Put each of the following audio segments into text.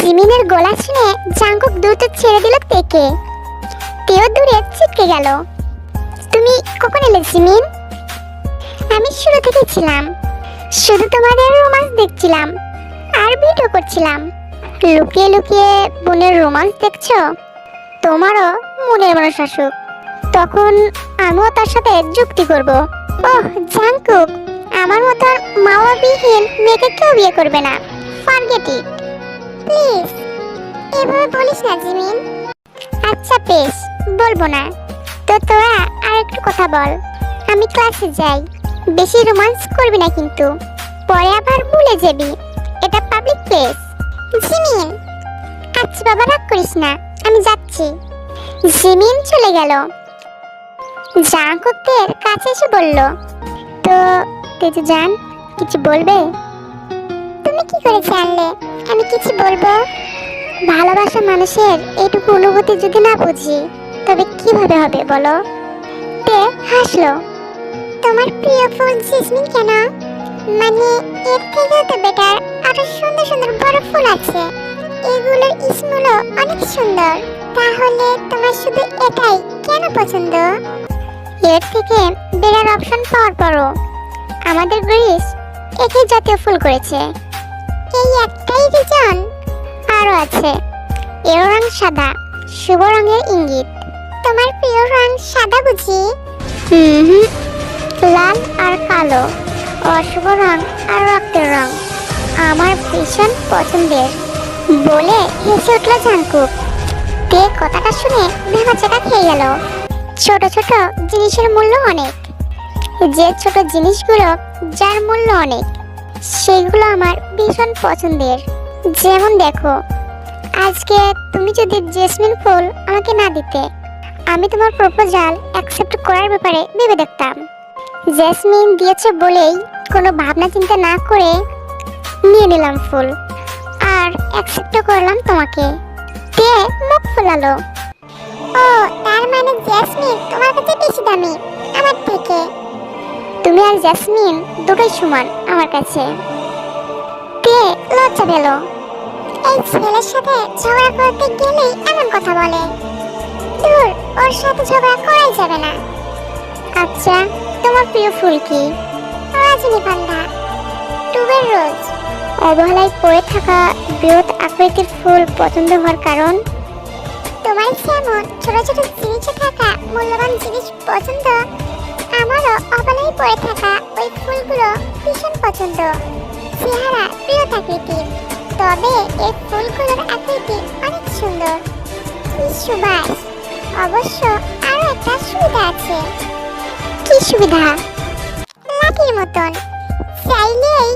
জিমিনের গলা শুনে জাঙ্কুক দ্রুত ছেড়ে দিল তেকে। তেও দূরে ছিটকে গেল। তুমি কখন এলে জিমিন? আমি শুরু থেকে ছিলাম, শুধু তোমাদের রোমান্স দেখছিলাম আর ভিডিও করছিলাম। লুকিয়ে লুকিয়ে বোনের রোমান্স দেখছো? তোমারও মনের মানুষ আসুক, তখন আমিও তার সাথে যুক্তি করব। ওহ জাঙ্কুক, আমার মতো মা বাবাবিহীন মেয়েকে কেউ বিয়ে করবে না। Forget it please. এভাবে বলিস না জিমিন। আচ্ছা বেশ, বলবো না। তো তোরা আর একটু কথা বল, আমি ক্লাসে যাই। বেশি রোমান্স করবি না কিন্তু, পরে আবার ভুলে যাবি। এটা পাবলিক প্লেস। জিমিন। আচ্ছা বাবা, রাগ করিস না, আমি যাচ্ছি। জিমিন চলে গেল। জাঙ্কুকের কাছে এসে বলল, তো তেজু জান, কিছু বলবে? তুমি কি করে জানলে আমি কিছু বলবো? ভালোবাসা মানুষের এইটুকু অনুভূতি যদি না বুঝি, তবে কিভাবে হবে বলো? তে হাসলো। তোমার প্রিয় ফুল জেসমিন কেন? মানে এর থেকেও তো বেটার আরো সুন্দর সুন্দর বড় ফুল আছে। এগুলোর স্মেলও অনেক সুন্দর। তাহলে তোমার শুধু এটাই কেন পছন্দ? এর থেকে বেটার অপশন পাওয়ার পরও আমাদের গ্রিস একই জাতীয় ফুল করেছে। এই একটাই রিজন? আরো আছে। এর রং সাদা, শুভ রঙের ইঙ্গিত। তোমার প্রিয় রং সাদা বুঝি? লাল আর কালো, অশুভ রং আর রক্তের রং আমার ভীষণ পছন্দের। বলে হেসে উঠল জাঙ্কুক। তে কথাটা শুনে ভেবাচাকা খেয়ে গেল। ছোট ছোট জিনিসের মূল্য অনেক। যে ছোট জিনিসগুলো যার মূল্য অনেক, সেগুলো আমার ভীষণ পছন্দের। যেমন দেখো, আজকে তুমি যদি জেসমিন ফুল আমাকে না দিতে, আমি তোমার প্রপোজাল অ্যাকসেপ্ট করার ব্যাপারে ভেবে দেখতাম। জেসমিন দিয়েছে বলেই কোনো ভাবনা চিন্তা না করে নিয়ে নিলাম ফুল, আর অ্যাকসেপ্ট করলাম তোমাকে। তে মুখ ফুলালো। ও তার মানে জেসমিন তোমার কাছে বেশি দামি আমার থেকে? তুমি আর জেসমিন দুটোই সমান আমার কাছে। তে লজ্জা পেল। এই ছেলের সাথে ঝগড়া করতে গেলেই এমন কথা বলে। দূর, ওর সাথে ঝগড়া করাই যাবে না। আচ্ছা, তোমার প্রিয় ফুল কি? রজনীগন্ধা, টুবের রোজ। অবহেলায় পড়ে থাকা বৃহৎ আকৃতির ফুল পছন্দ হওয়ার কারণ? তোমার যেমন ছোট ছোট জিনিসে থাকা মূল্যবান জিনিস পছন্দ, আমারও অবহেলায় পড়ে থাকা ওই ফুলগুলো ভীষণ পছন্দ। চেহারা বৃহৎ আকৃতির, তবে এই ফুলগুলোর আকৃতি অনেক সুন্দর। সুবাস। অবশ্য আরো একটা সুবিধা আছে। কি সুবিধা? লাঠির মতন, চাইলেই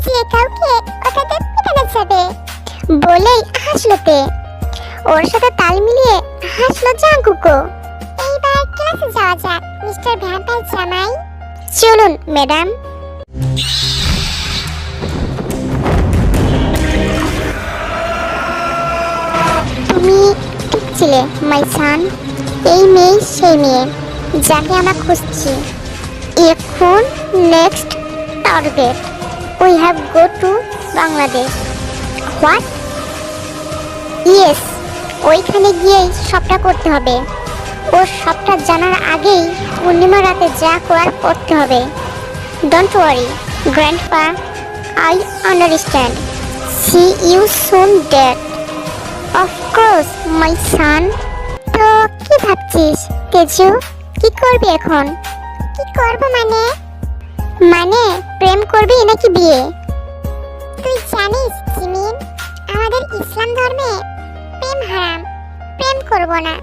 যে কাউকে ওটাতে পেটানো যাবে। বলেই হাসলো তে। ওর সাথে তাল মিলিয়ে হাসলো জাঙ্কুকও। এইবার ক্লাসে যাওয়া যাক মিস্টার ভ্যাম্পায়ার জামাই। চলুন ম্যাডাম। তুমি ঠিক ছিলে মাই সান। এই মেয়ে সেই মেয়ে যাকে আমরা খুঁজছি। এখন next target, we have go to Bangladesh. What? Yes, ওইখানে গিয়েই সবটা করতে হবে। ওর সবটা জানার আগেই পূর্ণিমা রাতে যা করার করতে হবে। Don't worry grandpa, I understand. See you soon dad. Of course my son. তো কি ভাবছিস তেজু? কি করবি এখন? কি করব মানে? মানে প্রেম করবি নাকি বিয়ে? তুই জানিস জিমিন, আমাদের ইসলাম ধর্মে প্রেম হারাম। প্রেম করব না,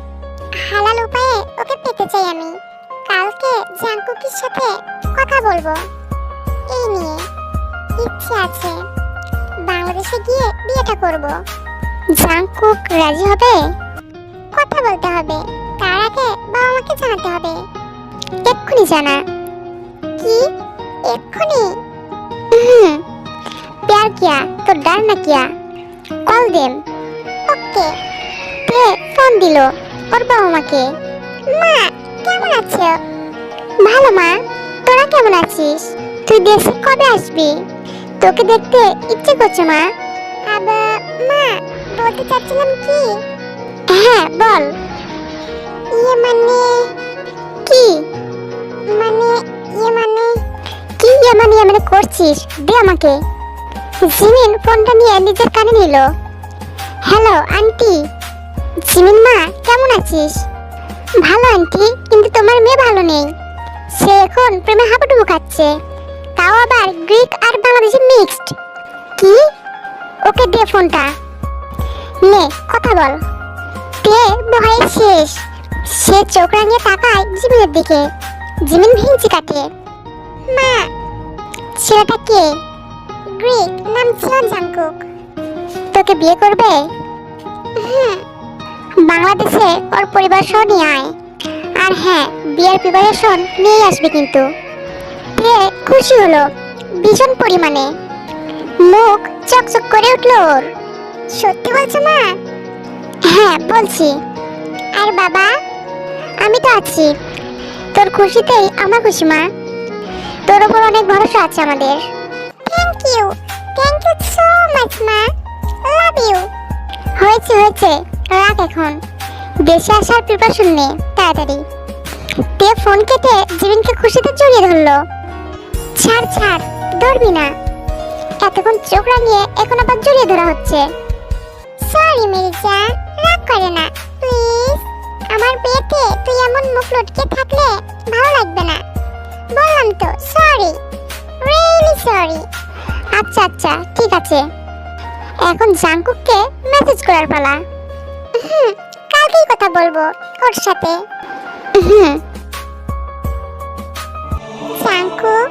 হালাল উপায়ে ওকে পেতে চাই আমি। কালকে জাঙ্কুকের সাথে কথা বলবো এই নিয়ে। ইচ্ছে আছে বাংলাদেশে গিয়ে বিয়েটা করব। জাঙ্কুক রাজি হবে? কথা বলতে হবে, তার আগে বাবা মাকে জানাতে হবে। এক্ষুনি জানা। কি এক্ষুনি? प्यार किया तो डर न किया। Call them. ओके। তে ফোন দিল ওর বাবা মাকে। মা কেমন আছো? ভালো মা, তোরা কেমন আছিস? তুই দেশে কবে আসবি? তোকে দেখতে ইচ্ছে করছে মা। আবার মা বলতে চাচ্ছিলাম কি, হ্যাঁ বল। ইয়ে মানে কি মানে ইয়ে মানে কি ইয়ে মানে করছিস? দে আমাকে। জিমিন ফোনটা নিয়ে নিজের কানে নিল। Hello aunty. জিমিন মা, কেমন আছিস? ভালো আন্টি, কিন্তু তোমার মেয়ে ভালো নেই। সে এখন প্রেমে হাবুডুবু খাচ্ছে, তাও আবার গ্রিক আর বাংলাদেশি মিক্সড। কি? ওকে দে ফোনটা। নে কথা বল। দে, ভয়ে শেষ। সে চোখ রাঙিয়ে তাকায় জিমিনের দিকে। জিমিন ভিঞ্চি কাটে। মা, ছেলেটা কে? গ্রিক, নাম ছিল জাংকুক। তোকে বিয়ে করবে? বাংলাদেশে ওর পরিবার সহ নিয়ে আয়। আর হ্যাঁ, বিয়ের প্রিপারেশন নিয়ে আসবে কিন্তু। তে খুশি হলো ভীষণ পরিমাণে। মুখ চকচক করে উঠল ওর। সত্যি বলছো মা? হ্যাঁ বলছি। আর বাবা? আমি তো আছি। তোর খুশিতেই আমার খুশি মা। তোর উপর অনেক ভরসা আছে আমাদের। থ্যাংক ইউ সো মাচ মা, লাভ ইউ। হয়েছে হয়েছে, রাখ এখন। দেশে আসার প্রিপারেশন নে তাড়াতাড়ি। তে ফোন কেটে জিমিনকে খুশিতে জড়িয়ে ধরলো। ছাড় ছাড়, ধরবি না। এতক্ষণ চোখ রাঙিয়ে এখন আবার জড়িয়ে ধরা হচ্ছে। সরি মির্জা, রাগ করে না প্লিজ। আমার বিয়েতে তুই এমন মুখ লটকে থাকলে ভালো লাগবে না। বললাম তো সরি, রিয়েলি সরি। আচ্ছা আচ্ছা ঠিক আছে। এখন জাংকুককে মেসেজ করার পালা। কালকেই কথা বলবো ওর সাথে। জাংকুক,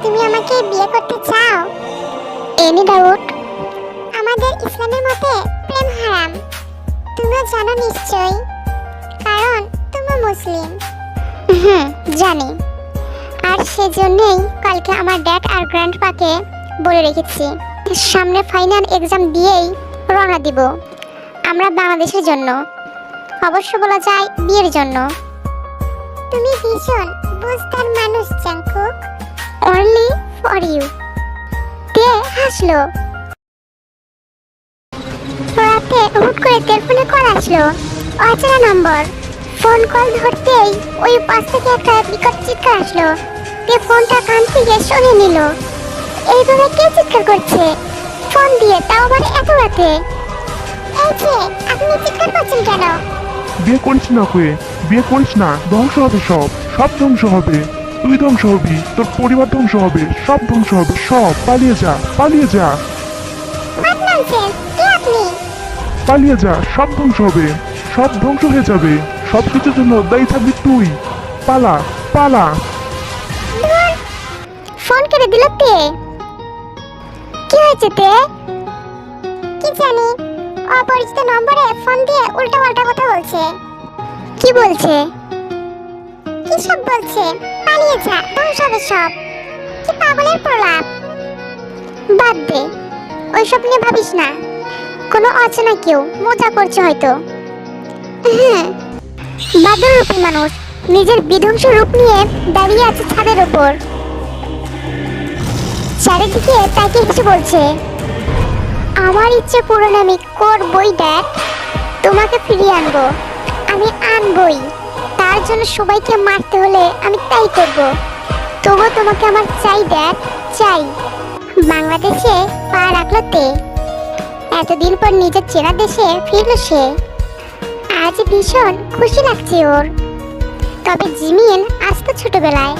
তুমি আমাকে বিয়ে করতে চাও? Any doubt? আমাদের ইসলামের মতে প্রেম হারাম, তুমিও জানো নিশ্চয়ই, কারণ তুমি মুসলিম। জানি। আর সেজন্যই কালকে আমার ড্যাড আর গ্র্যান্ডপাকে বলে রেখেছি সামনে ফাইনাল এক্সাম দিয়েই রওনা দিব আমরা বাংলাদেশের জন্য। অবশ্য বলা যায় বিয়ের জন্য। তুমি ভীষণ বুঝদার মানুষ জাংকুক। Only for you. তে হাসলো। রাতে হুট করে টেলিফোনে কল আসলো, অচেনা নম্বর। ফোন কল ধরতেই ওই পাশ থেকে একটা বিকট চিৎকার আসলো। তে ফোনটা কান থেকে সরিয়ে নিল। এইভাবে কে চিৎকার করছে ফোন দিয়ে, তাও আবার এত রাতে? এই যে, আপনি চিৎকার করছেন কেন? বিয়ে করিস না হয়ে, বিয়ে করিস না, ধ্বংস হবে সব, সব ধ্বংস হবে। তুই ধ্বংস হবি, তোর পরিবার ধ্বংস হবে, সব ধ্বংস হবে, সব। পালিয়ে যা, পালিয়ে যা, হোয়াট ননসেন্স, কে আপনি? পালিয়ে যা, সব ধ্বংস হবে, সব ধ্বংস হয়ে যাবে, সব কিছুর জন্য দায়ী থাকবি তুই। পালা, পালা। ফোন কেটে দিল তে। কি হয়েছে তে? কি জানি, অপরিচিত নম্বরে ফোন দিয়ে উল্টাপাল্টা কথা বলছে। কি বলছে? কি সব বলছে? পালিয়ে যা, ধ্বংস হবে সব। কি পাগলের প্রলাপ। বাদ দে, ওইসব নিয়ে ভাবিস না। কোনো অচেনা কেউ মজা করছে হয়তো। বাদর রূপী মানুষ নিজের বিধ্বংস রূপ নিয়ে দাঁড়িয়ে আছে ছাদের উপর। চারিদিকে তাকে হেসে বলছে, আমার ইচ্ছে পূরণ আমি করবই ড্যাড। তোমাকে ফিরিয়ে আনবো, আমি আনবই। তার জন্য সবাইকে মারতে হলে আমি তাই করব। তবুও তোমাকে আমার চাই ড্যাড, চাই। বাংলাদেশে পা রাখলো তে। এতদিন পর নিজের চেনা দেশে ফিরল সে। আজ ভীষণ খুশি লাগছে ওর। তবে জিমিন আসতো ছোটবেলায়।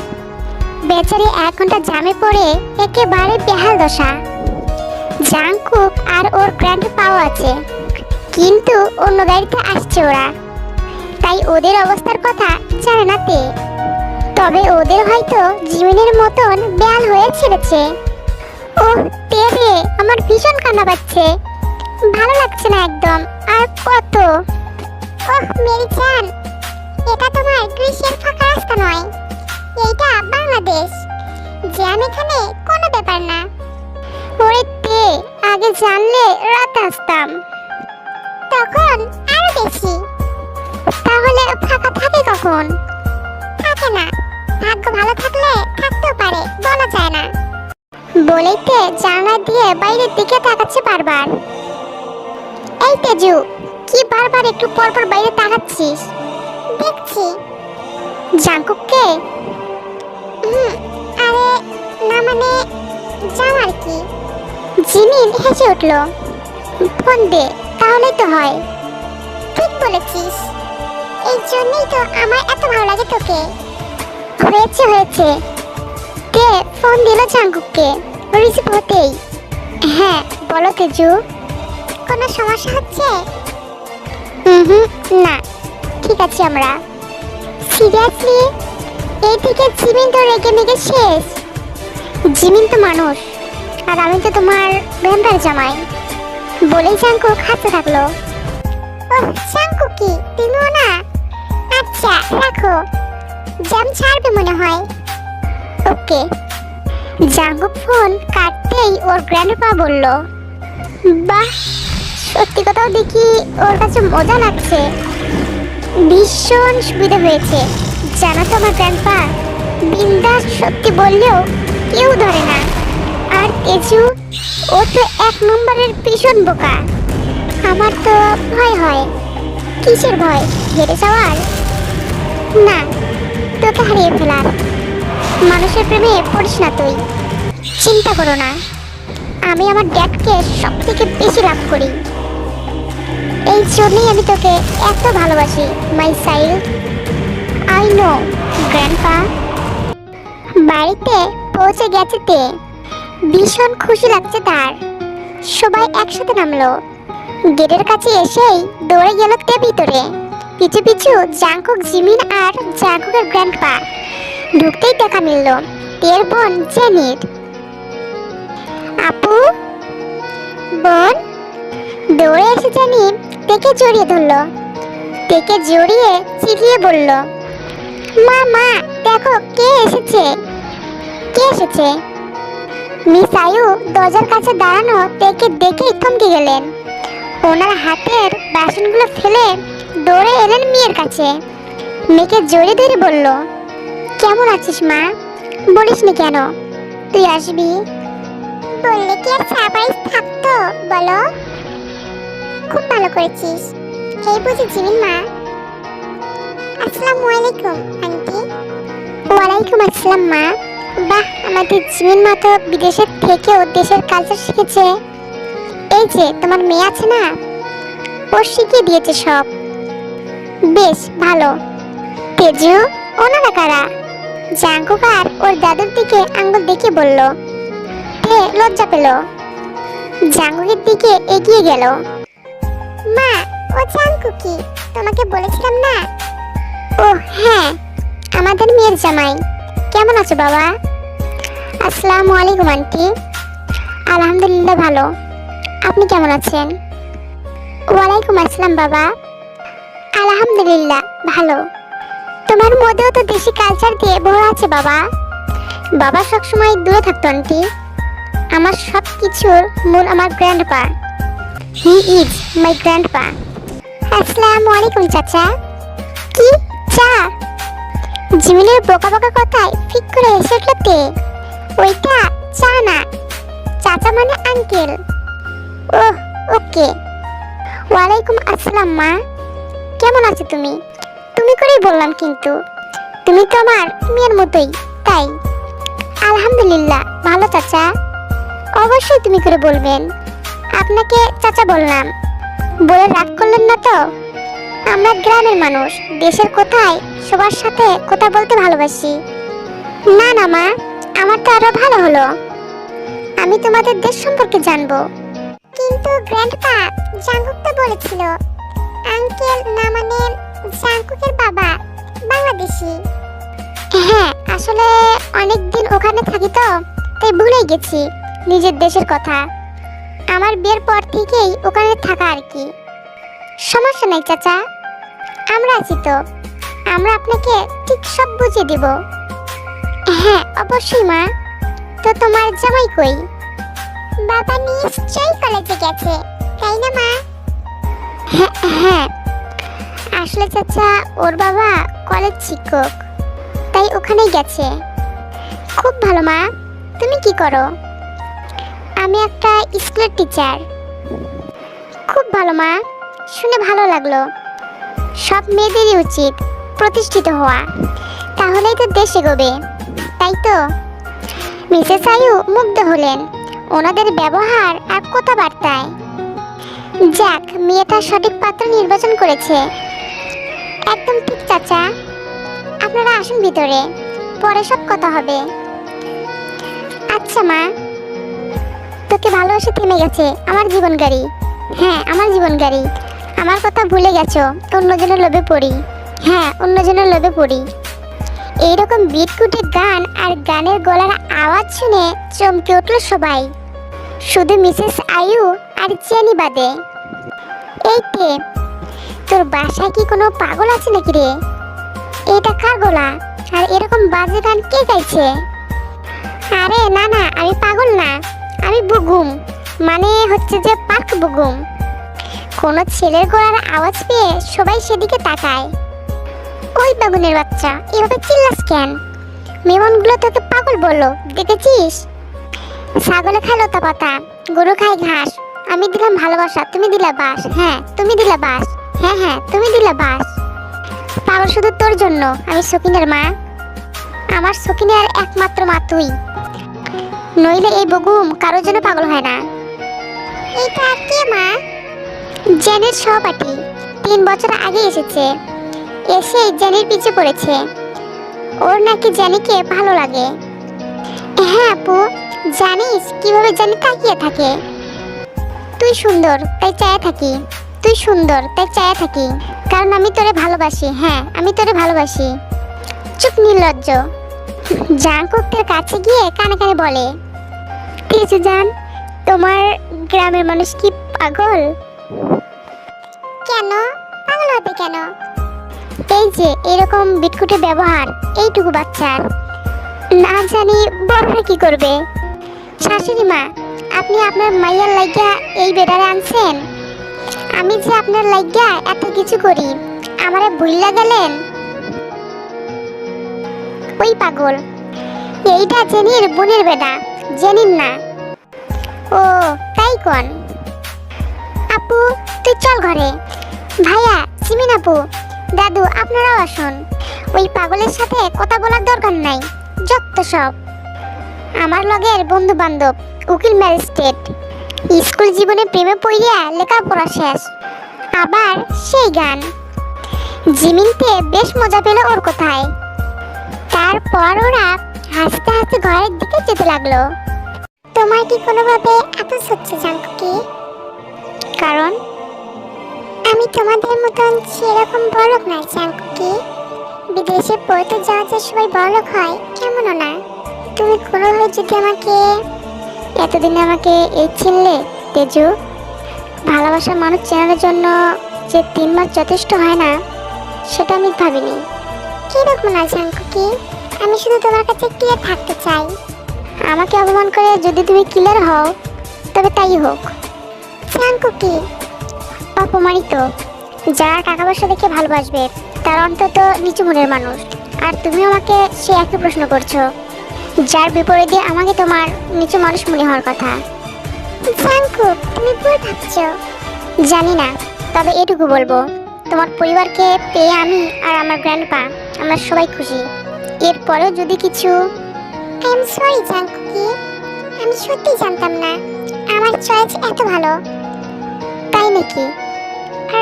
বেচারি 1 ঘন্টা জামে পড়ে একেবারে বেহাল দশা। জাংকুক আর ওর গ্র্যান্ডপাও আছে, কিন্তু অন্য গাড়িতে আসছে ওরা, তাই ওদের অবস্থার কথা জানে না তে। তবে ওদের হয়তো জিমিনের মতন বেয়াল হয়ে ছেড়েছে। ওহ তে রে, আমার ভীষণ কান্না পাচ্ছে, ভালো লাগছে না একদম। আর কত? ওহ মেরি জান, এটা তোমার গ্রীষ্মের ফাঁকা রাস্তা নয়, এইটা বাংলাদেশ। জ্যাম এখানে কোনো ব্যাপার না। ওরে তে, আগে জানলে রাতে আসতাম, তখন আরো বেশি। তাহলে ফাঁকা থাকে কখন? থাকে না, ভাগ্য ভালো থাকলে থাকতেও পারে, বলা যায় না। বলেই তে জানলা দিয়ে বাইরের দিকে তাকাচ্ছে বারবার। এই তেজু, কি বারবার একটু পর পর বাইরে তাকাচ্ছিস? দেখছি। জাঙ্কুককে? আরে না, মানে যাও আর কি। জিমিন হেসে উঠল। ফোন দে, তাহলেই তো হয়। ঠিক বলেছিস, এই জন্যই তো আমার এত ভালো লাগে তোকে। হয়েছে হয়েছে, কে ফোন দিল জাঙ্কুককে? রিসিভ হতেই। হ্যাঁ বলো তেজু। কোনো সমস্যা হচ্ছে? না, ঠিক আছে আমরা। সিরিয়াসলি? এই থেকে জিমিন তো রেগে মেগে শেষ। জিমিন তো মানুষ, আর আমি তো তোমার ভ্যাম্পায়ার জামাই। বলেই জাঙ্কুক হাসতে থাকলো। ওহ জাঙ্কুকি, তুমিও না? আচ্ছা রাখো, জ্যাম ছাড়বে মনে হয়। ওকে। জাঙ্কুক ফোন কাটতেই ওর গ্র্যান্ডপা বলল, বাহ, সত্যি কথাও দেখি ওর কাছে মজা লাগছে। ভীষণ সুবিধা হয়েছে। জানো তো আমার গ্র্যান্ডপা বিন্দাস সত্যি বললেও কেউ ধরে না। আর তেজু, ও তো এক নম্বরের ভীষণ বোকা। আমার তো ভয় হয়। কিসের ভয়? হেরে যাওয়ার? না, তোকে হারিয়ে ফেলার। মানুষের প্রেমে পড়িস না তুই। চিন্তা করো না, আমি আমার ড্যাডকে সব থেকে বেশি লাভ করি। এই জন্যই আমি তোকে এত ভালোবাসি my child. I know grandpa. বাড়িতে পৌঁছে গেছে তে, ভীষণ খুশি লাগছে তার। সবাই একসাথে নামলো। গেটের কাছে এসেই দৌড়ে গেল তে ভিতরে। পিছু পিছু জাঙ্কুক, জিমিন আর জাঙ্কুকের গ্র্যান্ডপা। ঢুকতেই দেখা মিলল তের বোন জেনির। আপু, বোন। দৌড়ে এসে জেনি তেকে জড়িয়ে ধরলো। তেকে জড়িয়ে চিল্লিয়ে বলল, মা মা দেখো কে এসেছে। কে এসেছে? মিস আয়ু দরজার কাছে দাঁড়ানো তেকে দেখেই থমকে গেলেন। ওনার হাতের বাসনগুলো ফেলে দৌড়ে এলেন মেয়ের কাছে। মেয়েকে জড়িয়ে ধরে বলল, কেমন আছিস মা? বলিসনি কেন তুই আসবি? বললে কি আর সারপ্রাইজ থাকতো বলো? খুব ভালো করেছিস। এই বুঝি জিমিন মা। আসসালামু আলাইকুম আন্টি। ওয়ালাইকুম আসসালাম মা। বাহ, আমাদের জিমিন মা তো বিদেশের থেকেও দেশের কালচার শিখেছে। এই যে তোমার মেয়ে আছে না, ও শিখিয়ে দিয়েছে সব। বেশ ভালো। তেজু, ওনারা কারা? জাঙ্কুক আর ওর দাদুর দিকে আঙ্গুল দেখে বলল। তে লজ্জা পেল, জাঙ্কুকের দিকে এগিয়ে গেল। মা, ও জাঙ্কুকি, তোমাকে বলেছিলাম না? ও হ্যাঁ, আমাদের মেয়ের জামাই। কেমন আছো বাবা? আসসালামু আলাইকুম আন্টি। আলহামদুলিল্লাহ ভালো। আপনি কেমন আছেন? ওয়ালাইকুম আসসালাম বাবা। আলহামদুলিল্লাহ ভালো। তোমার মধ্যেও তো দেশি কালচার দিয়ে ভরা আছে বাবা। বাবা সবসময় দূরে থাকতো আন্টি। আমার সব কিছুর মূল আমার grandpa. He is my grandpa. আসসালামু আলাইকুম চাচা। কি চা? জিমিনের বোকা বোকা কথায় ফিক করে এসে উঠল তে। ওইটা চা না, চাচা মানে আঙ্কেল। ওহ ওকে। ওয়ালাইকুম আসসালাম মা। কেমন আছো তুমি? তুমি করেই বললাম, কিন্তু তুমি তো আমার মেয়ের মতোই, তাই। আলহামদুলিল্লাহ ভালো চাচা। অবশ্যই তুমি করে বলবেন। আপনাকে চাচা বললাম বলে রাগ করলেন না তো? আমরা গ্রামের মানুষ, দেশের কোথায় সবার সাথে কথা বলতে ভালোবাসি। না না মা, আমার তো আরো ভালো হলো। আমি তোমাদের দেশ সম্পর্কে জানবো। কিন্তু গ্র্যান্ডপা, জাঙ্কুক তো বলেছিল আঙ্কেল না মানে জাঙ্কুকের বাবা বাংলাদেশি। হ্যাঁ, আসলে অনেক দিন ওখানে থাকি তো, তাই ভুলে গেছি নিজের দেশের কথা। আমার বিয়ের পর থেকেই ওখানে থাকা আর কি। সমস্যা নাই চাচা, আমরা আছি তো। আমরা আপনাকে ঠিক সব বুঝিয়ে দিব। হ্যাঁ অবশ্যই মা। তো তোমার জামাই কই? বাবা নিশ্চয়ই কলেজে গেছে, তাই না মা? হ্যাঁ, আসলে চাচা ওর বাবা কলেজ শিক্ষক, তাই ওখানেই গেছে। খুব ভালো মা। তুমি কি করো? আমি একটা স্কুলের টিচার। খুব ভালো মা, শুনে ভালো লাগলো। সব মেয়েদেরই উচিত প্রতিষ্ঠিত হওয়া, তাহলেই তো দেশ এগোবে, তাই তো? মিসেস আয়ু মুগ্ধ হলেন ওনাদের ব্যবহার আর কথাবার্তায়। যাক, মেয়েটা সঠিক পাত্র নির্বাচন করেছে। একদম ঠিক চাচা, আপনারা আসুন ভিতরে, পরে সব কথা হবে। আচ্ছা মা, তোকে ভালোবাসে থেমে গেছে আমার জীবন গাড়ি। হ্যাঁ, আমার জীবন গাড়ি। আমার কথা ভুলে গেছো, অন্যজনের লোভে পড়ি। হ্যাঁ, অন্যজনের লোভে পড়ি। এইরকম বিটকুটে গান আর গানের গলার আওয়াজ শুনে চমকে উঠল সবাই, শুধু মিসেস আয়ু আর জেনি বাদে। এই তে, তোর বাসায় কি কোনো পাগল আছে নাকি রে? এটা কার গলা আর এরকম বাজে গান কে গাইছে? আরে না না, আমি পাগল না, আমি বুগুম, মানে হচ্ছে যে পার্ক বুগুম। কোনো ছেলের গলার আওয়াজ পেয়ে সবাই সেদিকে তাকায়। ওই বাগুনের বাচ্চা, এভাবে চিল্লাস কেন? মেমনগুলো তোকে পাগল বললো, দেখেছিস? ছাগলে খায় লতা পাতা, গরু খায় ঘাস, আমি দিলাম ভালোবাসা, তুমি দিলা বাস। হ্যাঁ, তুমি দিলা বাস। হ্যাঁ হ্যাঁ, তুমি দিলা বাস। পাগল শুধু তোর জন্য, আমি সকিনের মা। আমার সকিনের একমাত্র মা তুই, নইলে এই বগুম কারোর জন্য পাগল হয় না। এটা কে মা? জেনের সহপাঠী, 3 বছর আগে এসেছে, এসে জেনির পিছে পড়েছে। ওর নাকি জেনিকে ভালো লাগে। হ্যাঁ আপু, জানিস কিভাবে জেনি তাকিয়ে থাকে? তুই সুন্দর তাই চায় থাকি, তুই সুন্দর তাই চায় থাকি, কারণ আমি তোরে ভালোবাসি। হ্যাঁ, আমি তোরে ভালোবাসি। চুপ নির্লজ্জ। জাংকুকের কাছে গিয়ে কানে কানে বলে, ঠিক জান, তোমার গ্রামের মানুষ কি পাগল? কেন পাগল হবে কেন? এই যে এরকম বিটকুটে ব্যবহার এইটুকু বাচ্চার, না জানি বড়রা কি করবে। শাশুড়ি মা, আপনি আপনার মাইয়ার লাইগা এই বেড়ারে আনছেন? আমি যে আপনার লাইগা এত কিছু করি, আমারে ভুইলা গেলেন? ওই পাগল, এইটা জেনির বোনের বেটা, জেনির না। ও তাই কোন? আপু তুই চল ঘরে। ভাইয়া, সিমিন আপু, দাদু, আপনারাও আসুন। ওই পাগলের সাথে কথা বলার দরকার নাই, যত সব। আমার লগের বন্ধু বান্ধব, উকিল, ম্যাজিস্ট্রেট, স্কুল জীবনে প্রেমে পড়িয়া লেখাপড়া শেষ, আবার সেই গান। জিমিনতে বেশ মজা পেল ওর কথায়। তারপর ওরা হাসতে হাসতে ঘরের দিকে যেতে লাগলো। তোমার কি কোনোভাবে আফসোস হচ্ছে জাঙ্কুকি? কারণ আমি তোমাদের মতন সেরকম বড়লোক না জাঙ্কুকি। বিদেশে পড়তে যাওয়া যে সবাই বড়লোক হয় এমনও না। তুমি কোনোভাবে যদি আমাকে, এতদিনে আমাকে এই চিনলে তেজু, ভালোবাসার মানুষ চেনার জন্য যে 3 মাস যথেষ্ট হয় না, সেটা আমি ভাবিনি। কিরকম না জাঙ্কুকি, আমি শুধু তোমার কাছে ক্লিয়ার থাকতে চাই। আমাকে অপমান করে যদি তুমি ক্লিয়ার হও, তবে তাই হোক। জাঙ্কুকি অপমানিত, যারা টাকা পয়সা দেখে ভালোবাসবে তার অন্তত নিচু মনের মানুষ, আর তুমি আমাকে সে একই প্রশ্ন করছো, যার বিপরীতে আমাকে তোমার নিচু মানুষ মনে হওয়ার কথা। জাঙ্কুক, তুমি ভুল ভাবছো। জানি না, তবে এটুকু বলবো, তোমার পরিবারকে পেয়ে আমি আর আমার গ্র্যান্ডপা আমরা সবাই খুশি। এরপরেও যদি কিছু, আই এম সরি জাঙ্কুকি, আমি সত্যি জানতাম না আমার চয়েস এত ভালো। তাই নাকি?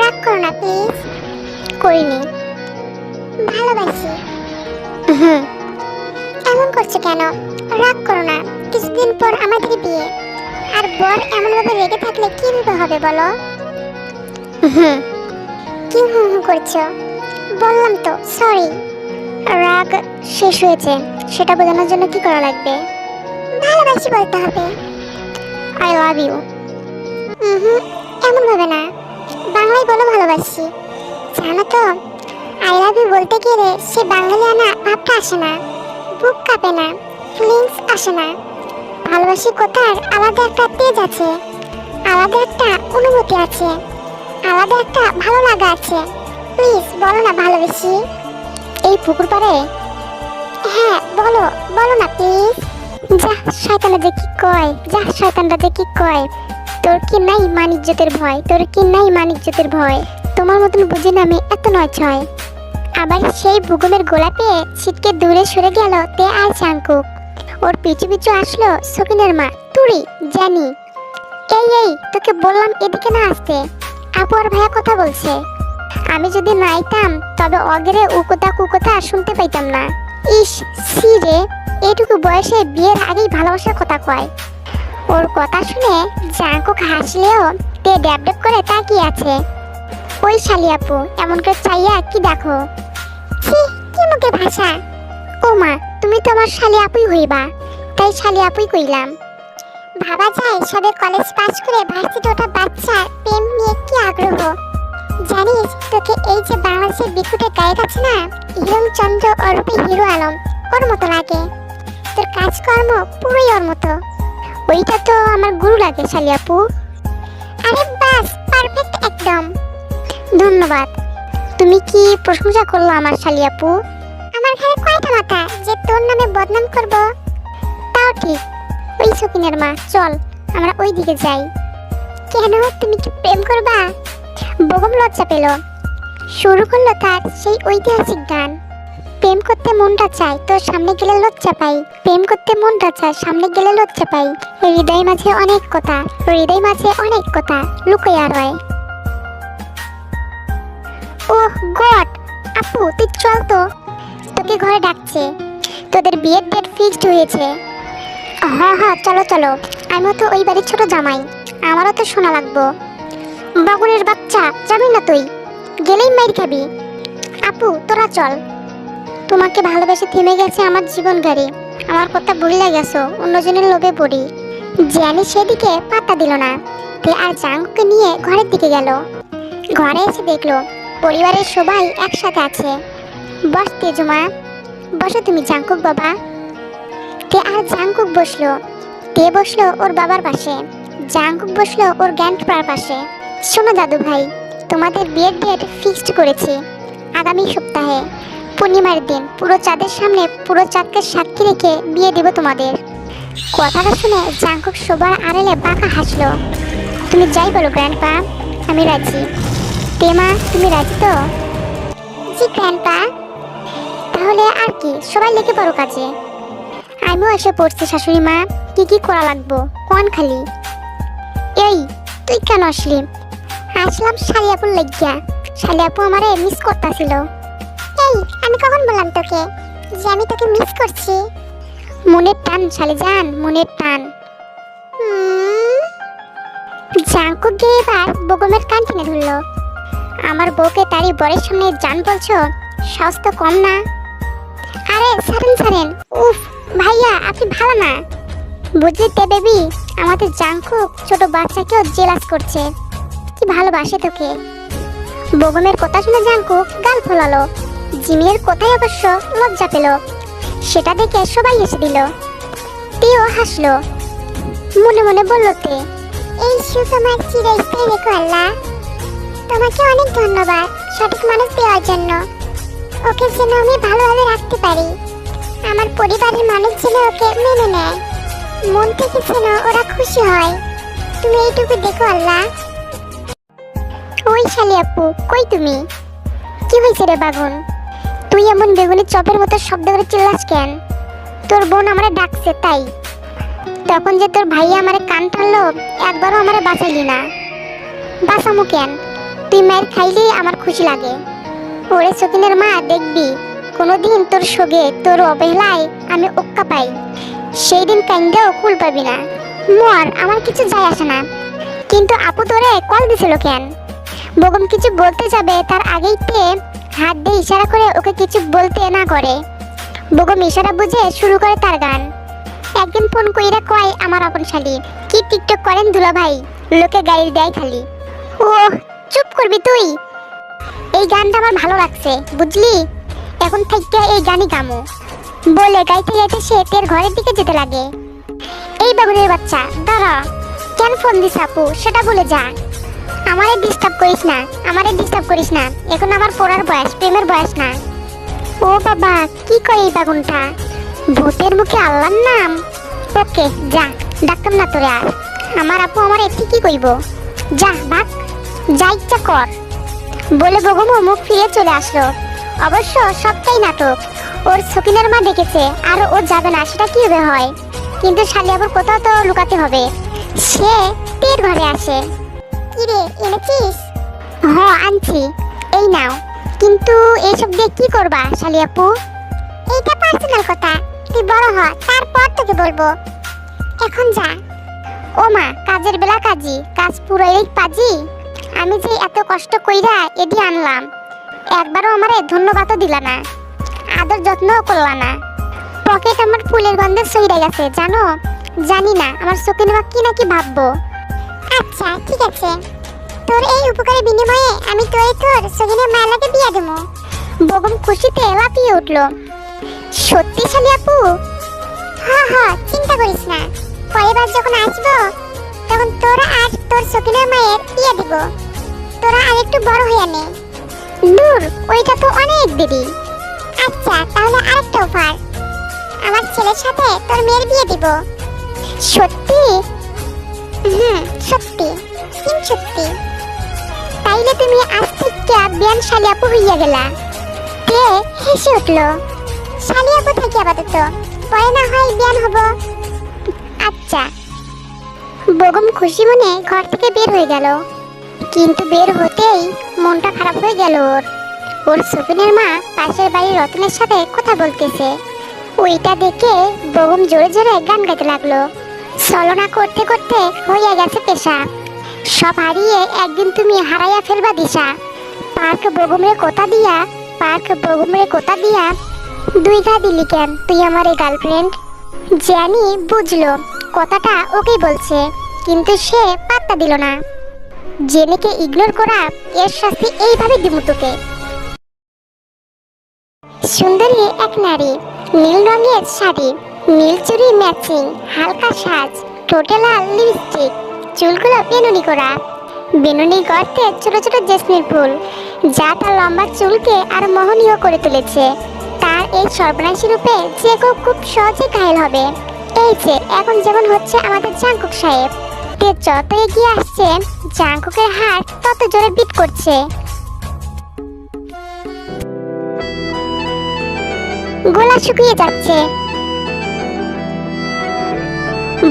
রাগ করো না প্লিজ। করিনি, ভালোবাসি। এমন করছো কেন? রাগ করো না, কিছুদিন পর আমাদের বিয়ে, আর বর এমনভাবে রেগে থাকলে কিভাবে হবে বলো? কি করছো? বললাম তো সরি। রাগ শেষ হয়েছে, সেটা বোঝানোর জন্য কি করা লাগবে? ভালোবাসি বলতে হবে। I love you. এমন ভাবে না, বাংলায় বলো ভালোবাসি। জানো তো, আই লাভ ইউ বলতে গেলে সে বাঙালিয়ানা ভাবটা আসে না, বুক কাঁপে না, ফিলিংস আসে না। ভালোবাসি কথার আলাদা একটা তেজ আছে, আলাদা একটা অনুভূতি আছে, আলাদা একটা ভালো লাগা আছে। প্লিজ বলো না ভালোবাসি। এই পুকুর পাড়ে? হ্যাঁ বলো, বলো না প্লিজ। যা শয়তানরা যে কি কয়, যা শয়তানরা যে কি কয়। তোর কি নাই মান ইজ্জতের ভয়? তোর কি নাই মান ইজ্জতের ভয়? তোমার মতন বুঝি না আমি এত নয় ছয়। আবার সেই ভূগমের গোলা পেয়ে ছিটকে দূরে সরে গেল তে আর জাঙ্কুক। ওর পিছু পিছু আসলো সকিনের মা তুড়ি জানি। এই তোকে বললাম এদিকে না আসতে। আপু আর ভাইয়া কথা বলছে। আমি যদি না আইতাম তবে অগেরে উকোতা কুকোতা শুনতে পাইতাম না। ইস সি রে, এইটুকু বয়সে বিয়ের আগেই ভালোবাসার কথা কয়। ওর কথা শুনে জাঙ্কুক হাসলেও তে ড্যাব ড্যাব করে তাকিয়ে আছে। ওই শালি আপু এমন করে চাইয়া কি দেখো? ছি, কি মুখে ভাষা। ও মা, তুমি তো আমার শালি আপুই হইবা, তাই শালি আপুই কইলাম। ভাবা যায় সবে কলেজ পাস করে ভার্সিটি ওঠা বাচ্চা প্রেম নিয়ে কি আগ্রহ। জানিস তোকে এই যে বাংলাদেশের বিকুটে গায়ক আছে না, হিরণ চন্দ্র অরূপে হিরো আলম, ওর মতো লাগে। তোর কাজকর্ম পুরোই ওর মতো। ওইটা তো আমার গুরু লাগে শালি আপু। আরে বাস, পারফেক্ট একদম। ধন্যবাদ। তুমি কি প্রশংসা করলো আমার শালি আপু? আমার ঘরে কয়টা মাথা যে তোর নামে বদনাম করব? তাও ঠিক। ওই সকিনের মা, চল আমরা ওই দিকে যাই। কেন, তুমি কি প্রেম করবা? বগম লজ্জা পেল। শুরু করলো তার সেই ঐতিহাসিক গান। প্রেম করতে মনটা চায়, তোর সামনে গেলে লজ্জা পাই। প্রেম করতে মনটা চায়, সামনে গেলে লজ্জা পাই। হৃদয় মাঝে অনেক কথা, হৃদয় মাঝে অনেক কথা লুকাইয়া রয়। ওহ গড, আপু তুই চল তো, তোকে ঘরে ডাকছে। তোদের বিয়ের ডেট ফিক্সড হয়েছে। হ্যাঁ চলো চলো, আমিও তো ওই বাড়ির ছোট জামাই, আমারও তো শোনা লাগবো। বাগুনের বাচ্চা, যাবি না তুই? গেলেই মাইর খাবি। আপু তোরা চল। তোমাকে ভালোবেসে থেমে গেছে আমার জীবন গাড়ি। আমার কথা ভুলে গেছো, অন্যজনের লোভে পড়ি। জ্যানি সেদিকে পাত্তা দিল না, তে আর জাঙ্কুকে নিয়ে ঘরের দিকে গেল। ঘরে এসে দেখলো পরিবারের সবাই একসাথে আছে। বস তেজমা, বসো তুমি জাঙ্কুক বাবা। তে আর জাঙ্কুক বসলো। তে বসলো ওর বাবার পাশে, জাঙ্কুক বসলো ওর গ্র্যান্ডপার পাশে। শোনো দাদু ভাই, তোমাদের বিয়ের ডেট ফিক্সড করেছি আগামী সপ্তাহে পূর্ণিমার দিন। পুরো চাঁদের সামনে পুরো চাঁদকে সাক্ষী রেখে বিয়ে দেব তোমাদের। কথাটা শুনে জাঙ্কুক সবার আড়ালে বাঁকা হাসলো। তুমি যাই বলো গ্র্যান্ডপা, আমি রাজি। তেমা তুমি রাজি তো? জি গ্র্যান্ডপা। তাহলে আর কি, সবাই লেগে পড়ো কাজে। আমিও এসে পড়ছি শাশুড়ি মা, কি কি করা লাগবো কোন খালি। এই তুই কেন আসলি? আসলাম শালি আপুর লাগিয়া। শালি আপু আমারে মিস করতেছিল। এই আমি কখন বললাম তোকে যে আমি তোকে মিস করছি? মনের টান শালি জান, মনের টান। জাঙ্কুক গিয়ে এবার বগমের কান টেনে ধরলো। আমার বউকে তারই বরের সামনে জান বলছো, সাহস তো কম না। আরে ছাড়েন, উফ ভাইয়া আপনি ভালো না। বুঝলি বেবি, আমাদের জাঙ্কুক ছোট বাচ্চাকেও জেলাস করছে, কি ভালোবাসে তোকে। বগমের কথা শুনে জাঙ্কুক গাল ফোলালো। জিমির কথাই অবশ্য লজ্জা পেল, সেটা দেখে সবাই হেসে দিল। তেও হাসলো, মনে মনে বলল তে, এই সুখ আমার চিরস্থায়ী রেখো আল্লাহ। তোমাকে অনেক ধন্যবাদ সঠিক মানুষ দেওয়ার জন্য। ওকে যেন আমি ভালোভাবে রাখতে পারি, আমার পরিবারের মানুষ যেন ওকে মেনে নেয়, মন থেকে যেন ওরা খুশি হয়। তুমি এইটুকু দেখো আল্লাহ। ওই শালি আপু কই তুমি? কি হয়েছে রে বাগুন? তুই এমন বেগুনি চপের মতো শব্দ করে চিল্লাস কেন? তোর বোন আমারে ডাকছে তাই। তখন যে তোর ভাইয়া আমারে কান টানলো, একবারও আমারে বাঁচাইলি না। বাঁচামু কেন? তুই মায়ের খাইলে আমার খুশি লাগে। ওরে সকিনের মা, দেখবি কোনোদিন তোর সঙ্গে তোর অবহেলায় আমি ওক্কা পাই, সেই দিন কাইন্দেও কুল পাবি না। মর, আমার কিছু যায় আসে না। কিন্তু আপু তোরে কল দিছিল কেন? বগম কিছু বলতে যাবে তার আগেই তে হাত দিয়ে ইশারা করে ওকে কিছু বলতে না করে। বগম ইশারা বুঝে শুরু করে তার গান। একদিন ফোন কইরা কয় আমার আপন শালি, কি টিকটক করেন দুলা ভাই, লোকে গাইল দেয় খালি। ওহ চুপ করবি তুই। এই গানটা আমার ভালো লাগছে বুঝলি, এখন থেকে এই গানই গামো বলে গাইতে গাইতে সে তের ঘরের দিকে যেতে লাগে। এই বাবুরের বাচ্চা দাঁড়া, কেন ফোন দিস আপু সেটা বলে যা। আমারে ডিস্টার্ব করিস না, আমারে ডিস্টার্ব করিস না, এখন আমার পড়ার বয়স, প্রেমের বয়স না। ও বাবা কি কয় এই বাগুনটা, ভূতের মুখে আল্লাহর নাম। ওকে যা, ডাকতাম না তোরে আর। আমার আপু আমার ঠিকই কইব। যা ভাগ, যা ইচ্ছা কর বলে বগমও মুখ ফিরে চলে আসলো। অবশ্য সবটাই নাটক। ওর সকিনের মা দেখেছে আর ও যাবে না, সেটা কিভাবে হয়? কিন্তু শালিয়াপুর কোথাও তো লুকাতে হবে। সে তের ঘরে আসে। কিরে এনেছিস? হ্যাঁ আনছি, এই নাও। কিন্তু এইসব দিয়ে কি করবা শালিয়াপু? এইটা পার্সোনাল কথা, তুই বড় হ তারপর তোকে বলবো। এখন যা। ও মা, কাজের বেলা কাজী, কাজ পুরোই পাজি। আমি যে এত কষ্ট কইরা এডি আনলাম, একবারও আমারে ধন্যবাদও দিলা না, আদর যত্নও করলা না। পকেট আমার ফুলের গন্ধে সইরা গেছে জানো। জানি না আমার সকিন মা কি নাকি ভাববো। আচ্ছা ঠিক আছে, তোর এই উপকারের বিনিময়ে আমি তোর সকিনের মালাকে বিয়ে দেবো। বগম খুশিতে লাফিয়ে উঠলো। সত্যি শালিয়াপু? হ্যাঁ, চিন্তা করিস না, পরেরবার যখন আসবো তখন তোরা আর তোর সকিনের মায়ের বিয়ে দিব। তোরা আর একটু বড় হয়ে নে। দূর, ওইটা তো অনেক দেরি। আচ্ছা তাহলে আরেকটা অফার, আমার ছেলের সাথে তোর মেয়ের বিয়ে দিব। সত্যি? সত্যি। সত্যি? তাইলে তুমি আজ থেকে বিয়ান শালিয়াপু হইয়া গেলা। কে হেসে উঠল। শালিয়াপু থাকি আপাতত, পরে না হয় বিয়ান হব। আচ্ছা। বগম খুশি মনে ঘর থেকে বের হয়ে গেল, কিন্তু বের হতেই মনটা খারাপ হয়ে গেল ওর সকিনের মা পাশের বাড়ির রতনের সাথে কথা বলতেছে। ওইটা দেখে বগম জোরে জোরে গান গাইতে লাগলো। ছলনা করতে করতে হইয়া গেছে পেশা, সব হারিয়ে একদিন তুমি হারাইয়া ফেলবা দিশা। পার্ক বগমরে কথা দিয়া দুইটা দিলি কেন তুই আমার এই গার্লফ্রেন্ড? জানি বুঝলো কথাটা ওকেই বলছে, কিন্তু সে পাত্তা দিল না। জেনেকে ইগনোর করা, এর শাস্তি এইভাবে দিমু তোকে। সুন্দরী এক নারী, নীল রঙের শাড়ি, নীল চুড়ি ম্যাচিং, হালকা সাজ, ঠোঁটে লাল লিপস্টিক, চুলগুলো বেনুনি করা, বেনুনি গর্তে ছোট ছোট জেসমিন ফুল, যা তার লম্বা চুলকে আর মোহনীয় করে তুলেছে। তার এই সর্বনাশী রূপে যে কেউ খুব সহজে ঘায়েল হবে। এই যে এখন যেমন হচ্ছে আমাদের জাঙ্কুক সাহেব, তে যত এগিয়ে আসছে জাঙ্কুকের হার্ট তত জোরে বিট করছে। গলা শুকিয়ে যাচ্ছে,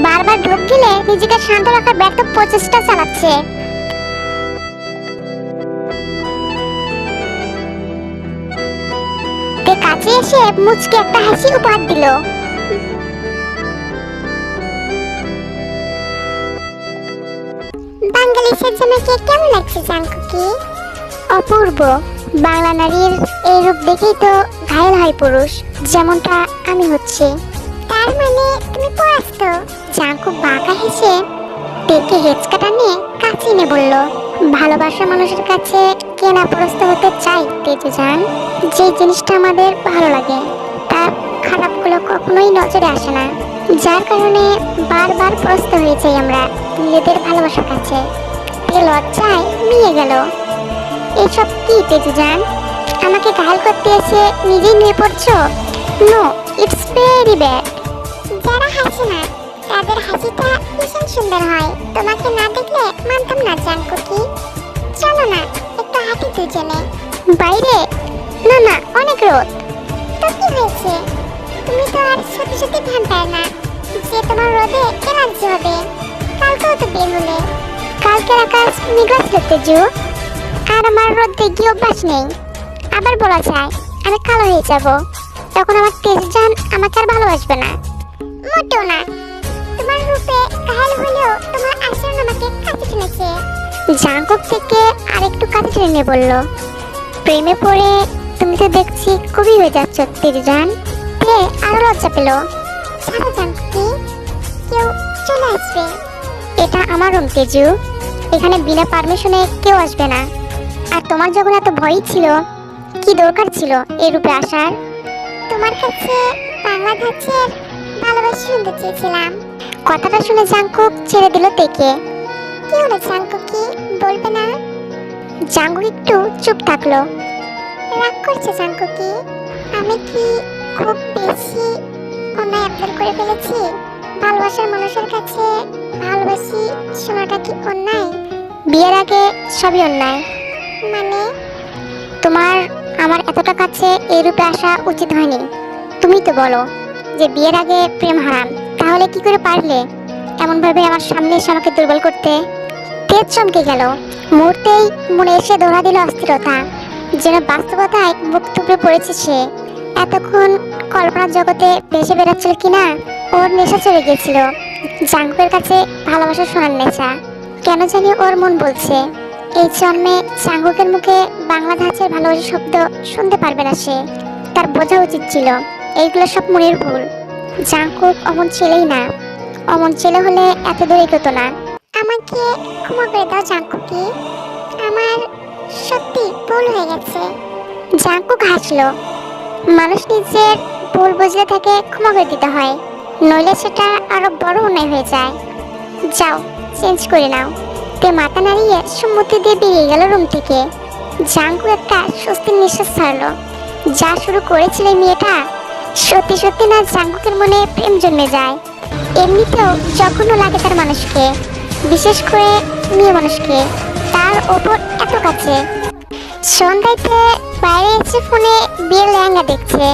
বারবার ঢোক গিলে নিজেকে শান্ত রাখার ব্যর্থ প্রচেষ্টা চালাচ্ছে। তে কাছে এসে মুচকে একটা হাসি উপহার দিল। বাঙালি সেজমাকে কেমন লাগছে জাঙ্কুকি? অপূর্ব। বাংলা নারীর এই রূপ দেখেই তো ঘায়েল হয় পুরুষ, যেমনটা আমি হচ্ছি। তার মানে তুমি পরাস্ত? জাঙ্কুক বাঁকা হেসে পেকে হেঁচকাটা নিয়ে কাছে এনে বলল। ভালোবাসার মানুষের কাছে কে না পরাস্ত হতে চাই তেজু জান? যে জিনিসটা আমাদের ভালো লাগে তার খারাপগুলো কখনোই নজরে আসে না, যার কারণে বারবার পরাস্ত হয়ে যাই আমরা নিজেদের ভালোবাসার কাছে। লজ্জায় মিয়ে গেল। এসব কি তেজু জান? আমাকে ঘায়াল করতে এসে নিজেই নিয়ে পড়ছো? No, it's very bad. যারা হাসে না তাদের হাসিটা ভীষণ সুন্দর হয়। তোমাকে না দেখলে মানতাম না জাঙ্কুকি। চলো না একটু হাঁটি দুজনে। বাইরে? না না, অনেক রোদ। তো কি হয়েছে? তুমি তো আর সত্যি সত্যি ভ্যাম্পায়ার না যে তোমার রোদে এলার্জি হবে। কালকেও তো বের হলে। কালকের আকাশ মেঘলা ছিল তেজু, আর আমার রোদে গিয়ে অভ্যাস নেই। আবার বলা যায় আমি কালো হয়ে যাব, তখন আমার তেজু জান আমাকে আর ভালোবাসবে না। মোটেও না, তোমার রূপে ঘায়াল হলেও তোমার আচরণ আমাকে কাছে টেনেছে। জাঙ্কুক থেকে আরেকটু কাছে টেনে নিয়ে বলল, প্রেমে পড়ে তুমি তো দেখছি কবি হয়ে যাচ্ছ তেজু জান। তে আরো লজ্জা পেল। সারা জাঙ্কুকি, কেউ চলে আসবে। এটা আমার রুম তেজু, এখানে বিনা পারমিশনে কেউ আসবে না। আর তোমার যখন এত ভয় ছিল, কি দরকার ছিল এই রূপে আসার? তোমার কাছে বাংলা ধাঁচের ভালোবাসা শুনতে চেয়েছিলাম। কথাটা শুনে জাঙ্কুক ছেড়ে দিল তেকে। কি হলো জাঙ্কুকি, বলবে না? জাঙ্কুক একটু চুপ থাকলো। রাগ করছে জাঙ্কুকি? আমি কি খুব বেশি অন্যায় আবদার করে ফেলেছি? ভালোবাসার মানুষের কাছে ভালোবাসি শোনাটা কি অন্যায়? বিয়ের আগে সবই অন্যায়। মানে তোমার আমার এতটা কাছে এই রূপে আসা উচিত হয়নি। তুমি তো বলো যে বিয়ের আগে প্রেম হারাম, তাহলে কি করে পারলে এমন ভাবে আমার সামনে এসে আমাকে দুর্বল করতে? তেজ চমকে গেল, মুহূর্তেই মনে এসে দৌড়া দিল অস্থিরতা, যেন বাস্তবতায় মুখ থুবড়ে পড়েছে সে। এতক্ষণ কল্পনার জগতে ভেসে বেড়াচ্ছিল কিনা, ওর নেশা চলে গিয়েছিল জাঙ্কুকের কাছে ভালোবাসা শোনার নেশা। কেন জানি ওর মন বলছে এই জন্মে জাঙ্কুকের মুখে বাংলা ধাঁচের ভালোবাসা শব্দ শুনতে পারবে না সে। তার বোঝা উচিত ছিল এইগুলো সব মনের ভুল। জাঙ্কুক অমন ছেলেই না, অমন ছেলে হলে এত দূর এগোতো না। আমাকে ক্ষমা করে দাও জাঙ্কুকি, আমার সত্যি ভুল হয়ে গেছে। জাঙ্কুক হাসলো। মানুষ নিজের ভুল বুঝলে তাকে ক্ষমা করে দিতে হয়, নইলে সেটা আরো বড় অন্যায় হয়ে যায়। যাও চেঞ্জ করে নাও। তে মাথা নাড়িয়ে সম্মতি দিয়ে বেরিয়ে গেল রুম থেকে। জাঙ্কু একটা স্বস্তির নিঃশ্বাস ছাড়লো। যা শুরু করেছিল এই মেয়েটা, সত্যি সত্যি না জাঙ্কুকের মনে প্রেম জন্মে যায়। এমনিতেও যখনও লাগে তার মানুষকে, বিশেষ করে মেয়ে মানুষকে, তার ওপর এত কাছে। সন্ধ্যাতে বাইরে এসে ফোনে বিয়ের লেহেঙ্গা দেখছে।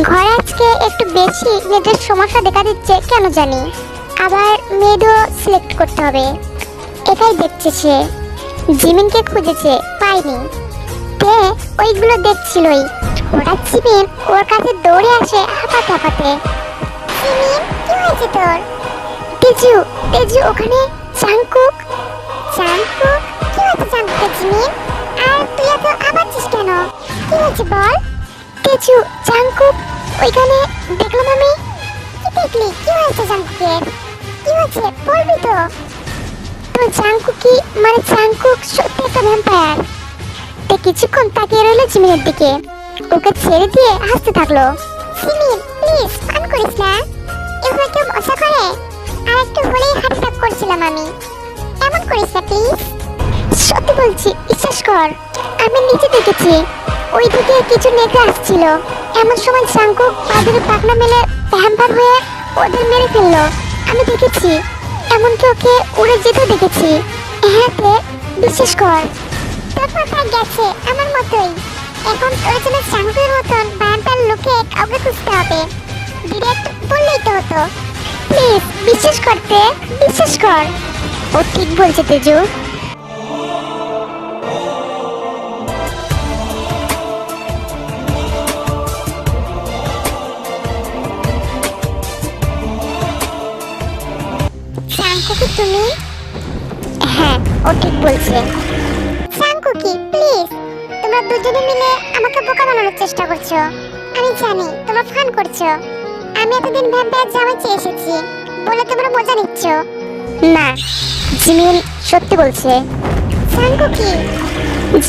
ঘরে আজকে একটু বেশি মেয়েদের সমস্যা দেখা দিচ্ছে কেন জানি। আবার মেয়েদেরও সিলেক্ট করতে হবে, এটাই দেখছে সে। জিমিনকে খুঁজেছে, পায়নি। তে ওইগুলো দেখছিলই, হঠাৎ জিমিন ওর কাছে দৌড়ে আসে হাঁপাতে হাঁপাতে। জিমিন, কি হয়েছে তোর? তেজু, তেজু ওখানে। জাঙ্কুক, জাঙ্কুক, কি হয়েছে জাঙ্কুকের জিমিন? আর তুই এত আবাচ্ছিস কেন? কি হয়েছে বল? তেজু, জাঙ্কুক ওইখানে দেখলাম আমি। কি দেখলি? কি হয়েছে জাঙ্কুকের? কি হয়েছে বলবি তো? তো জাঙ্কুকি মানে জাঙ্কুক সত্যি একটা ভ্যাম্পায়ার। তে কিছুক্ষণ তাকিয়ে রইল জিমিনের দিকে, ওকে ছেড়ে দিয়ে হাসতে থাকলো। জিমিন প্লিজ ফান করিস না, এভাবে কেউ মজা করে? আর একটু হলেই হার্ট অ্যাটাক করছিলাম আমি, এমন করিস না প্লিজ। সত্যি বলছি, বিশ্বাস কর, আমি নিচে দেখেছি ওইদিকে কিছু নেকড়ে আসছিল। এমন সময় জাঙ্কুক পাদুরে পাকনা মেলে ভ্যাম্পার হয়ে ওদের মেরে ফেললো। আমি দেখেছি, এমনকি ওকে উড়ে যেতেও দেখেছি। হ্যাঁ তে বিশ্বাস কর। তোর মাথায় গেছে আমার মতোই। এখন তোর জন্য জাঙ্কুকের মতন ভ্যাম্পায়ার লোকে কাউকে খুঁজতে হবে। ডিরেক্ট বললেই তো হতো। প্লিজ বিশ্বাস করতে, বিশ্বাস কর। ও ঠিক বলছে তেজু। জাঙ্কুকি তুমি? হ্যাঁ, ও ঠিক বলছে। জাঙ্কুকি প্লিজ, তোমরা দুজনে মিলে আমাকে বোকা বানানোর চেষ্টা করছো। আমি জানি তোমরা ফান করছো। আমি এতদিন ভ্যাম্পায়ার জামা চেয়ে এসেছি বলে তোমরা মজা নিচ্ছ। না, জিমিন সত্যি বলছে। জাঙ্কুকি,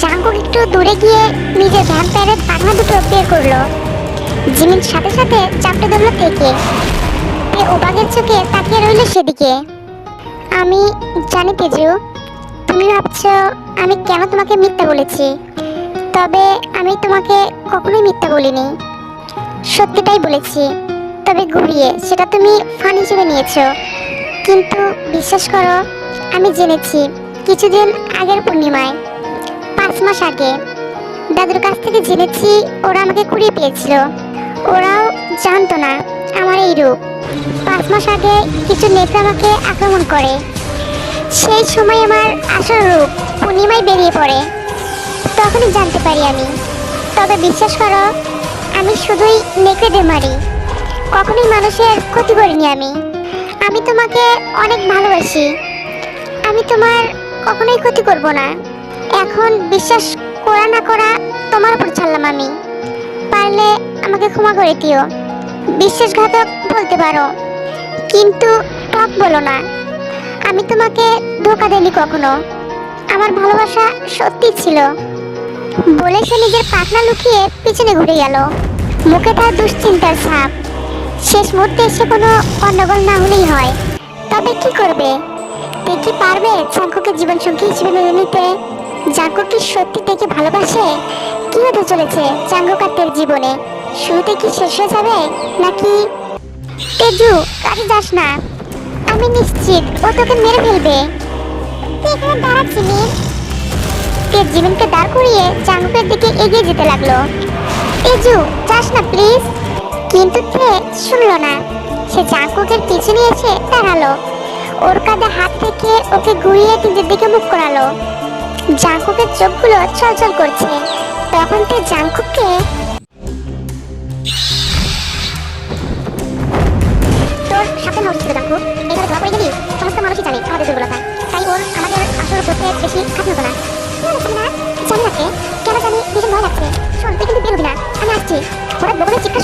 জাঙ্কুক একটু দূরে গিয়ে নিজের ভ্যাম্পায়ারের পাখনা দুটো বের করলো। জিমিন সাথে সাথে চাপটে ধরলো তেকে। তে ওবাগের চোখে তাকিয়ে রইল সেদিকে। আমি জানি তেজু, তুমি ভাবছো আমি কেন তোমাকে মিথ্যা বলেছি, তবে আমি তোমাকে কখনোই মিথ্যা বলিনি। সত্যিটাই বলেছি, তবে ঘুরিয়ে সেটা তুমি ফান হিসেবে নিয়েছো। কিন্তু বিশ্বাস করো, আমি জেনেছি কিছুদিন আগের পূর্ণিমায়, 5 মাস আগে দাদুর কাছ থেকে জেনেছি ওরা আমাকে কুড়িয়ে পেয়েছিল। ওরাও জানতো না আমার এই রূপ। 5 মাস আগে কিছু নেকড়ে আমাকে আক্রমণ করে। সেই সময় আমার আসল রূপ পূর্ণিমায় বেরিয়ে পড়ে, তখনই জানতে পারি আমি। তবে বিশ্বাস করো, আমি শুধুই নেকড়েদের মারি, কখনোই মানুষের ক্ষতি করিনি আমি। আমি তোমাকে অনেক ভালোবাসি, আমি তোমার কখনোই ক্ষতি করব না। এখন বিশ্বাস করা না করা তোমার উপর ছাড়লাম আমি। পারলে আমাকে ক্ষমা করে দিও। বিশ্বাসঘাতক বলতে পারো, কিন্তু টক বলো না। আমি তোমাকে ধোকা দেইনি কখনো, আমার ভালোবাসা সত্যি ছিল। বলে সে নিজের পাখনা লুকিয়ে পিছনে ঘুরে গেল, মুখে তার দুশ্চিন্তার ছাপ। শেষ মুহূর্তে এসে কোনো গন্ডগোল না হলেই হয়। তবে কি করবে? তে কি পারবে জাঙ্কুকে জীবনসঙ্গী হিসেবে মেনে নিতে? জাঙ্কুক কি সত্যি থেকে ভালোবাসে? কি হতে চলেছে জাঙ্কুক আর তের জীবনে? শুরুতে কি শেষ হয়ে যাবে নাকি? তেজু, কাজে যাস না, আমি নিশ্চিত ও তোকে মেরে ফেলবে। তুই এখানে দাঁড়াচ্ছি মিন। তে জিমিনকে দাঁড় করিয়ে জাঙ্কুকের দিকে এগিয়ে যেতে লাগলো। তেজু যাস না প্লিজ। কিন্তু তে শুনলো না। সে জাঙ্কুকের পিছনে এসে দাঁড়ালো। ওর কাঁধে হাত রেখে ওকে ঘুরিয়ে নিজের দিকে মুখ করালো। জাঙ্কুকের চোখগুলো ছলছল করছে। তখন তে জাঙ্কুককে তোর সাথে নষ্ট ছিল জাঙ্কুক। এইভাবে ধরা পড়ে গেলি। সমস্ত মানুষই জানে আমাদের দুর্বলতা, তাই ওর আমাদের আসল করতে বেশি খাটনি হতো না। জানি না কে, কেন জানি ভীষণ ভয় লাগছে। শোন তুই কিন্তু বেরোবি না, আমি আসছি। হঠাৎ বগলের চিৎকার